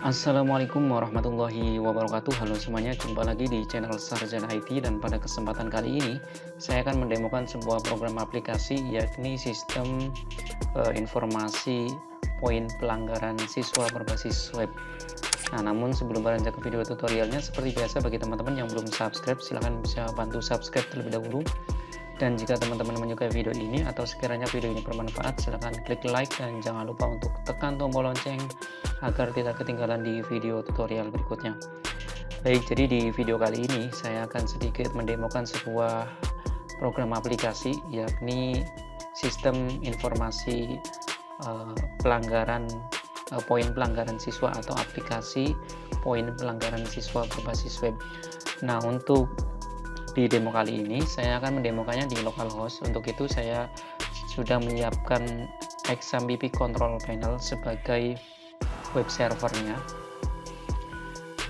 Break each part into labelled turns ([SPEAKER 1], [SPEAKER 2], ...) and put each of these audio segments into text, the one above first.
[SPEAKER 1] Assalamualaikum warahmatullahi wabarakatuh. Halo semuanya, jumpa lagi di channel Sarjana IT dan pada kesempatan kali ini saya akan mendemokan sebuah program aplikasi yakni sistem informasi poin pelanggaran siswa berbasis web. Nah, namun sebelum beranjak ke video tutorialnya, seperti biasa bagi teman-teman yang belum subscribe, silahkan bisa bantu subscribe terlebih dahulu. Dan jika teman-teman menyukai video ini atau sekiranya video ini bermanfaat, silahkan klik like dan jangan lupa untuk tekan tombol lonceng agar tidak ketinggalan di video tutorial berikutnya. Baik, jadi di video kali ini saya akan sedikit mendemokan sebuah program aplikasi yakni sistem informasi pelanggaran poin pelanggaran siswa atau aplikasi poin pelanggaran siswa berbasis web. Nah, untuk di demo kali ini saya akan mendemokannya di localhost. Untuk itu saya sudah menyiapkan XAMPP Control Panel sebagai web servernya.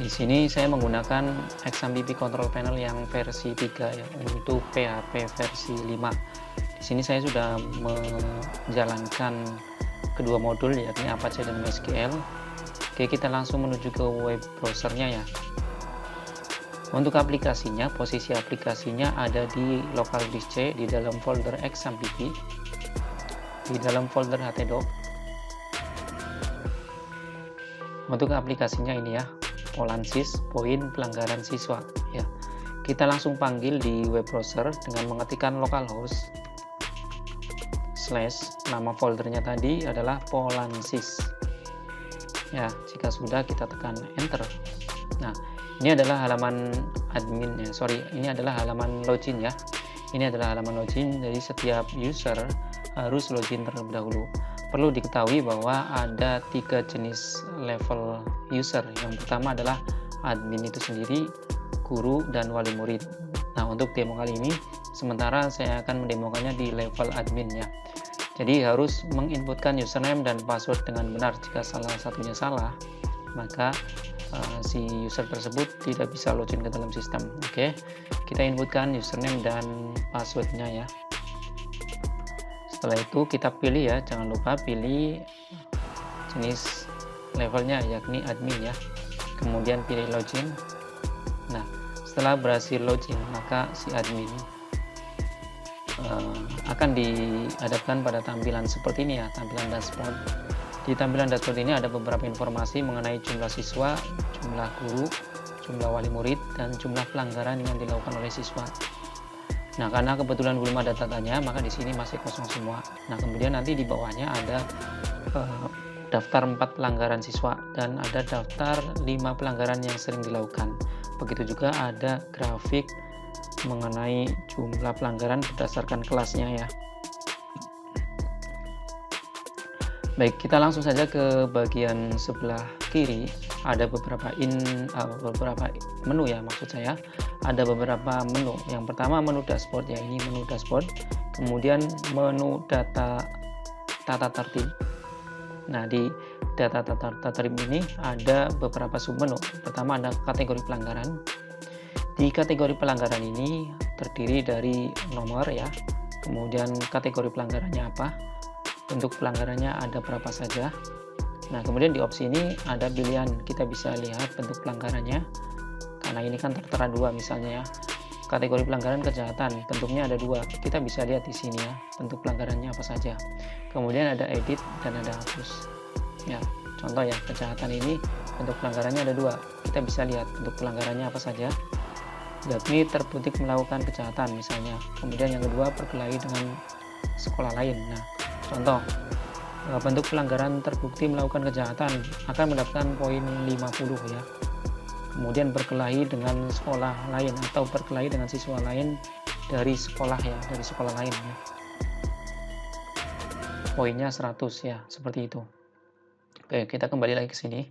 [SPEAKER 1] Di sini saya menggunakan XAMPP Control Panel yang versi 3 ya, untuk PHP versi 5. Di sini saya sudah menjalankan kedua modul yakni Apache dan MySQL. Oke, kita langsung menuju ke web browsernya ya. Untuk aplikasinya, posisi aplikasinya ada di local disk C di dalam folder XAMPP, di dalam folder htdoc. Untuk aplikasinya ini ya, Polansis poin pelanggaran siswa ya. Kita langsung panggil di web browser dengan mengetikkan localhost / nama foldernya tadi adalah Polansis. Ya, jika sudah kita tekan enter. Nah, ini adalah halaman admin ya, ini adalah halaman login ya. Ini adalah halaman login, jadi setiap user harus login terlebih dahulu. Perlu diketahui bahwa ada 3 jenis level user. Yang pertama adalah admin itu sendiri, guru, dan wali murid. Nah, untuk demo kali ini, sementara saya akan mendemokannya di level admin ya. Jadi harus menginputkan username dan password dengan benar. Jika salah satunya salah, maka si user tersebut tidak bisa login ke dalam sistem. Oke, kita inputkan username dan passwordnya ya. Setelah itu kita pilih ya, jangan lupa pilih jenis levelnya yakni admin ya, kemudian pilih login. Nah, setelah berhasil login, maka si admin akan dihadapkan pada tampilan seperti ini ya, tampilan dashboard. Di tampilan dashboard ini ada beberapa informasi mengenai jumlah siswa, jumlah guru, jumlah wali murid, dan jumlah pelanggaran yang dilakukan oleh siswa. Nah, karena kebetulan belum ada datanya, maka di sini masih kosong semua. Nah, kemudian nanti di bawahnya ada daftar 4 pelanggaran siswa dan ada daftar 5 pelanggaran yang sering dilakukan. Begitu juga ada grafik mengenai jumlah pelanggaran berdasarkan kelasnya ya. Baik, kita langsung saja ke bagian sebelah kiri. Ada beberapa menu ya, maksud saya. Ada beberapa menu. Yang pertama menu dashboard ya, ini menu dashboard. Kemudian menu data tata tertib. Nah, di data tata tertib ini ada beberapa submenu. Pertama ada kategori pelanggaran. Di kategori pelanggaran ini terdiri dari nomor ya. Kemudian kategori pelanggarannya apa? Bentuk pelanggarannya ada berapa saja. Nah, kemudian di opsi ini ada pilihan, kita bisa lihat bentuk pelanggarannya. Karena ini kan tertera 2 misalnya ya. Kategori pelanggaran kejahatan, bentuknya ada 2. Kita bisa lihat di sini ya, bentuk pelanggarannya apa saja. Kemudian ada edit dan ada hapus. Ya, contoh ya, kejahatan ini bentuk pelanggarannya ada 2. Kita bisa lihat bentuk pelanggarannya apa saja. Yakni terbukti melakukan kejahatan misalnya. Kemudian yang kedua, berkelahi dengan sekolah lain. Nah, contoh, bentuk pelanggaran terbukti melakukan kejahatan akan mendapatkan poin 50 ya. Kemudian berkelahi dengan sekolah lain atau berkelahi dengan siswa lain dari sekolah ya, dari sekolah lain ya. Poinnya 100 ya, seperti itu. Oke, kita kembali lagi ke sini.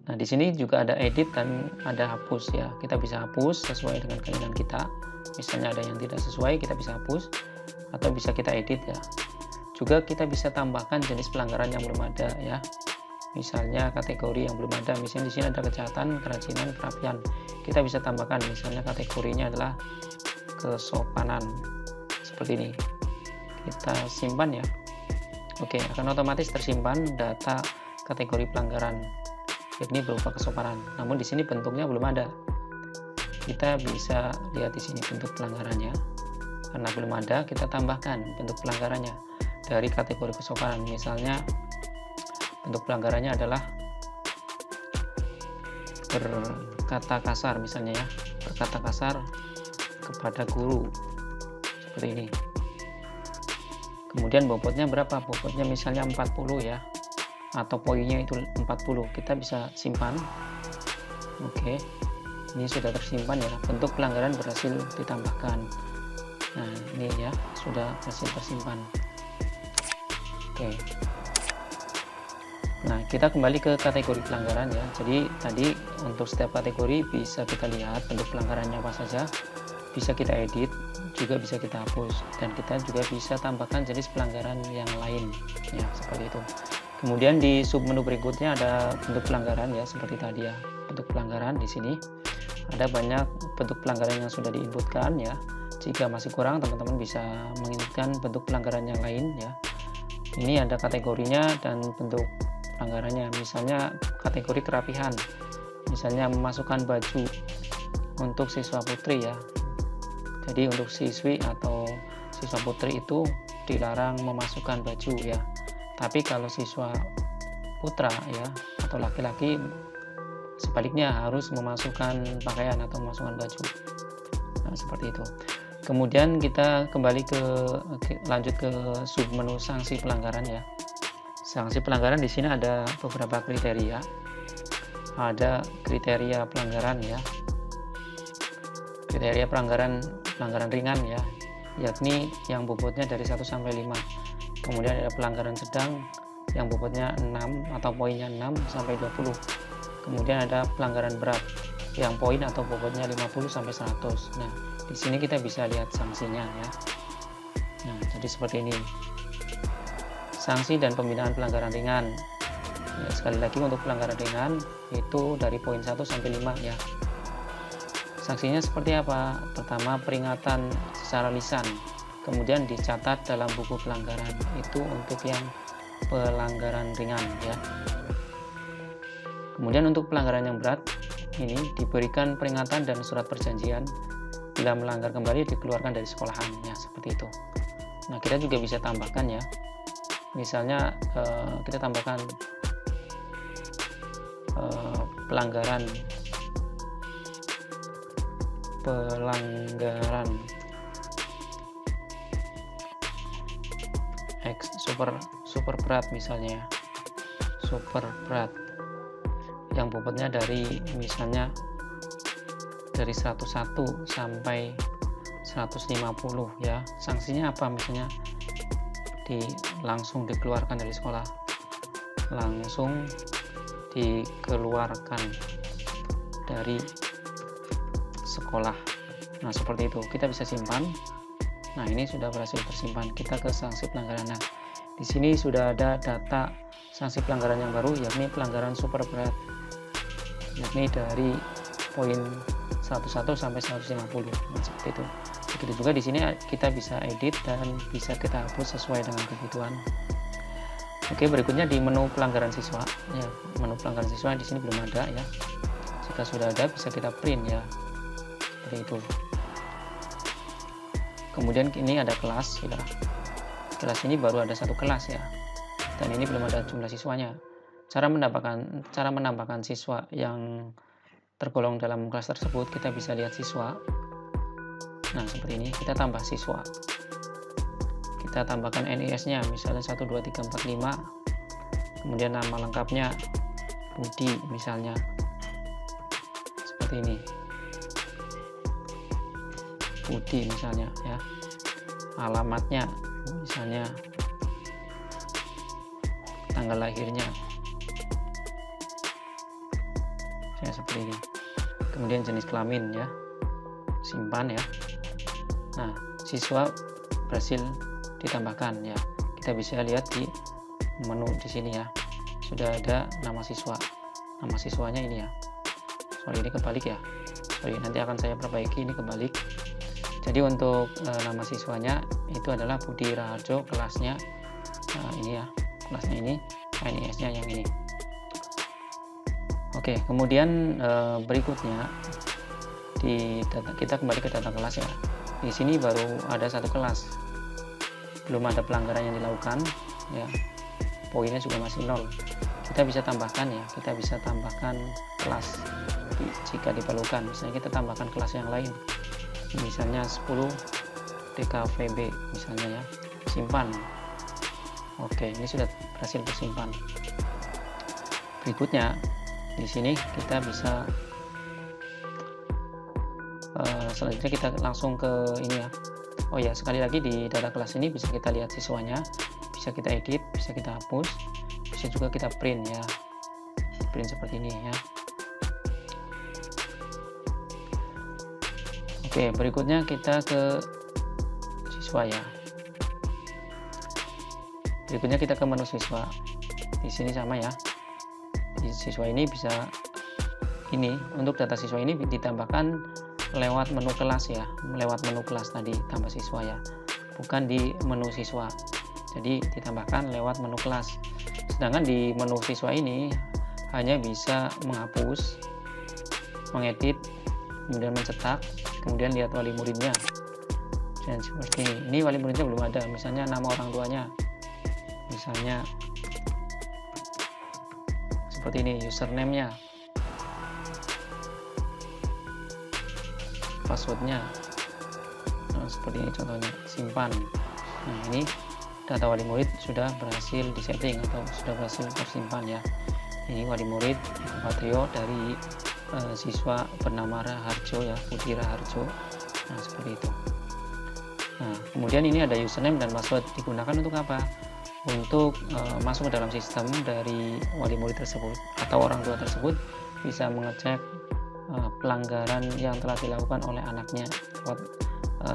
[SPEAKER 1] Nah, di sini juga ada edit dan ada hapus ya. Kita bisa hapus sesuai dengan keinginan kita. Misalnya ada yang tidak sesuai, kita bisa hapus atau bisa kita edit ya. Juga kita bisa tambahkan jenis pelanggaran yang belum ada ya. Misalnya kategori yang belum ada, misalnya di sini ada kejahatan, kerajinan, kerapian. Kita bisa tambahkan misalnya kategorinya adalah kesopanan. Seperti ini. Kita simpan ya. Oke, akan otomatis tersimpan data kategori pelanggaran. yakni berupa kesopanan. Namun di sini bentuknya belum ada. Kita bisa lihat di sini bentuk pelanggarannya. Karena belum ada, kita tambahkan bentuk pelanggarannya dari kategori kesopanan. Misalnya bentuk pelanggarannya adalah berkata kasar, misalnya ya, berkata kasar kepada guru, seperti ini. Kemudian bobotnya berapa? Bobotnya misalnya 40 ya, atau poinnya itu 40. Kita bisa simpan. Oke, ini sudah tersimpan ya, bentuk pelanggaran berhasil ditambahkan. Nah, ini ya, sudah berhasil tersimpan. Oke. Nah, kita kembali ke kategori pelanggaran ya. Jadi tadi untuk setiap kategori bisa kita lihat bentuk pelanggarannya apa saja, bisa kita edit, juga bisa kita hapus, dan kita juga bisa tambahkan jenis pelanggaran yang lain ya, seperti itu. Kemudian di submenu berikutnya ada bentuk pelanggaran ya, seperti tadi ya. Bentuk pelanggaran di sini ada banyak bentuk pelanggaran yang sudah diinputkan ya. Jika masih kurang, teman-teman bisa menginputkan bentuk pelanggaran yang lain ya. Ini ada kategorinya dan bentuk pelanggarannya. Misalnya kategori kerapihan, misalnya memasukkan baju untuk siswa putri ya. Jadi untuk siswi atau siswa putri itu dilarang memasukkan baju ya. Tapi kalau siswa putra ya atau laki-laki, sebaliknya harus memasukkan pakaian atau memasukkan baju. Nah, seperti itu. Kemudian kita kembali lanjut ke submenu sanksi pelanggaran ya. Sanksi pelanggaran di sini ada beberapa kriteria. Ada kriteria pelanggaran ya. Kriteria pelanggaran ringan ya, yakni yang bobotnya dari 1 sampai 5. Kemudian ada pelanggaran sedang yang bobotnya 6 atau poinnya 6 sampai 20. Kemudian ada pelanggaran berat yang poin atau bobotnya 50 sampai 100. Nah, di sini kita bisa lihat sanksinya ya. Nah, jadi seperti ini. Sanksi dan pembinaan pelanggaran ringan. Ya, sekali lagi untuk pelanggaran ringan itu dari poin 1 sampai 5 ya. Sanksinya seperti apa? Pertama, peringatan secara lisan. Kemudian dicatat dalam buku pelanggaran. Itu untuk yang pelanggaran ringan ya. Kemudian untuk pelanggaran yang berat, ini diberikan peringatan dan surat perjanjian. Bila melanggar kembali dikeluarkan dari sekolahan ya, seperti itu. Nah, kita juga bisa tambahkan ya. Misalnya kita tambahkan pelanggaran super berat, misalnya super berat yang bobotnya dari misalnya dari 101 sampai 150 ya. Sanksinya apa? Misalnya langsung dikeluarkan dari sekolah, langsung dikeluarkan dari sekolah. Nah, seperti itu. Kita bisa simpan. Nah, ini sudah berhasil tersimpan. Kita ke sanksi pelanggaran. Nah, di sini sudah ada data sanksi pelanggaran yang baru, yakni pelanggaran super berat, yakni dari poin 11 sampai 150. Nah, seperti itu. Begitu juga di sini kita bisa edit dan bisa kita hapus sesuai dengan kebutuhan. Oke, berikutnya di menu pelanggaran siswa. Ya, menu pelanggaran siswa di sini belum ada ya. Jika sudah ada bisa kita print ya. Seperti itu. Kemudian ini ada kelas ya. Kelas ini baru ada satu kelas ya. Dan ini belum ada jumlah siswanya. Cara menambahkan siswa yang tergolong dalam kelas tersebut, kita bisa lihat siswa. Nah, seperti ini, kita tambah siswa. Kita tambahkan NIS-nya, misalnya 1, 2, 3, 4, 5. Kemudian nama lengkapnya Budi, misalnya. Seperti ini. Budi, misalnya, ya. Alamatnya, misalnya tanggal lahirnya. Ya, seperti ini. Kemudian jenis kelamin, ya. Simpan, ya. Nah, siswa berhasil ditambahkan ya. Kita bisa lihat di menu di sini ya. Sudah ada nama siswa. Nama siswanya ini ya. Sorry, ini kebalik ya. Sorry, nanti akan saya perbaiki, ini kebalik. Jadi untuk nama siswanya itu adalah Budi Raharjo, kelasnya ini ya. Kelasnya ini, NIS-nya yang ini. Oke, kemudian berikutnya kita kembali ke data kelas ya. Di sini baru ada satu kelas, belum ada pelanggaran yang dilakukan ya, poinnya juga masih 0. Kita bisa tambahkan ya, kita bisa tambahkan kelas jika diperlukan. Misalnya kita tambahkan kelas yang lain, misalnya 10 DKVB misalnya ya, simpan. Oke, ini sudah berhasil tersimpan. Berikutnya di sini kita bisa selanjutnya kita langsung ke ini ya. Oh ya, sekali lagi di data kelas ini bisa kita lihat siswanya, bisa kita edit, bisa kita hapus, bisa juga kita print ya, print seperti ini ya. Oke, berikutnya kita ke siswa ya. Berikutnya kita ke menu siswa. Di sini sama ya. Di siswa ini bisa ini, untuk data siswa ini ditambahkan lewat menu kelas ya, lewat menu kelas tadi tambah siswa ya, bukan di menu siswa. Jadi ditambahkan lewat menu kelas. Sedangkan di menu siswa ini hanya bisa menghapus, mengedit, kemudian mencetak, kemudian lihat wali muridnya. Dan seperti ini. Ini wali muridnya belum ada, misalnya nama orang tuanya, misalnya seperti ini, username-nya, passwordnya, nah, seperti ini contohnya, simpan. Nah, ini data wali murid sudah berhasil disetting atau sudah berhasil tersimpan ya. Ini wali murid Patrio dari siswa bernama Raharjo ya, Budi Raharjo. Nah, seperti itu. Nah, kemudian ini ada username dan password, digunakan untuk apa? Untuk masuk ke dalam sistem dari wali murid tersebut atau orang tua tersebut bisa mengecek pelanggaran yang telah dilakukan oleh anaknya lewat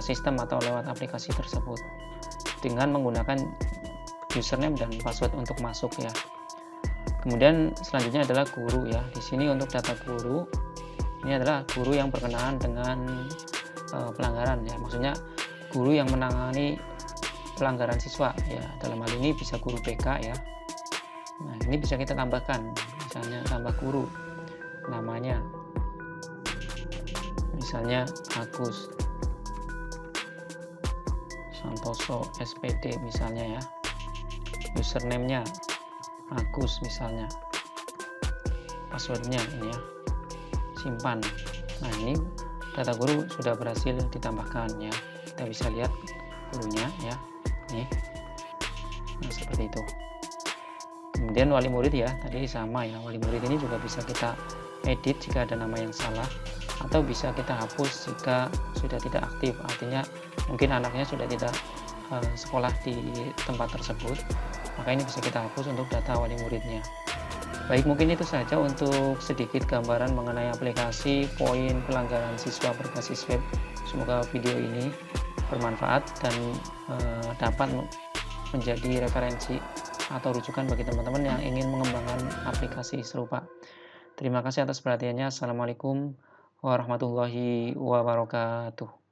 [SPEAKER 1] sistem atau lewat aplikasi tersebut dengan menggunakan username dan password untuk masuk ya. Kemudian selanjutnya adalah guru ya. Di sini untuk data guru, ini adalah guru yang berkenaan dengan pelanggaran ya. Maksudnya guru yang menangani pelanggaran siswa ya. Dalam hal ini bisa guru BK ya. Nah, ini bisa kita tambahkan, misalnya tambah guru namanya, misalnya Agus Santoso SPD misalnya ya, username-nya Agus misalnya, passwordnya ini ya, simpan. Nah, ini data guru sudah berhasil ditambahkan ya, kita bisa lihat gurunya ya, nih. Nah, seperti itu. Kemudian wali murid ya, tadi sama ya, wali murid ini juga bisa kita edit jika ada nama yang salah, atau bisa kita hapus jika sudah tidak aktif, artinya mungkin anaknya sudah tidak sekolah di tempat tersebut, maka ini bisa kita hapus untuk data wali muridnya. Baik, mungkin itu saja untuk sedikit gambaran mengenai aplikasi poin pelanggaran siswa berbasis web. Semoga video ini bermanfaat dan dapat menjadi referensi atau rujukan bagi teman-teman yang ingin mengembangkan aplikasi serupa. Terima kasih atas perhatiannya. Assalamualaikum warahmatullahi wabarakatuh.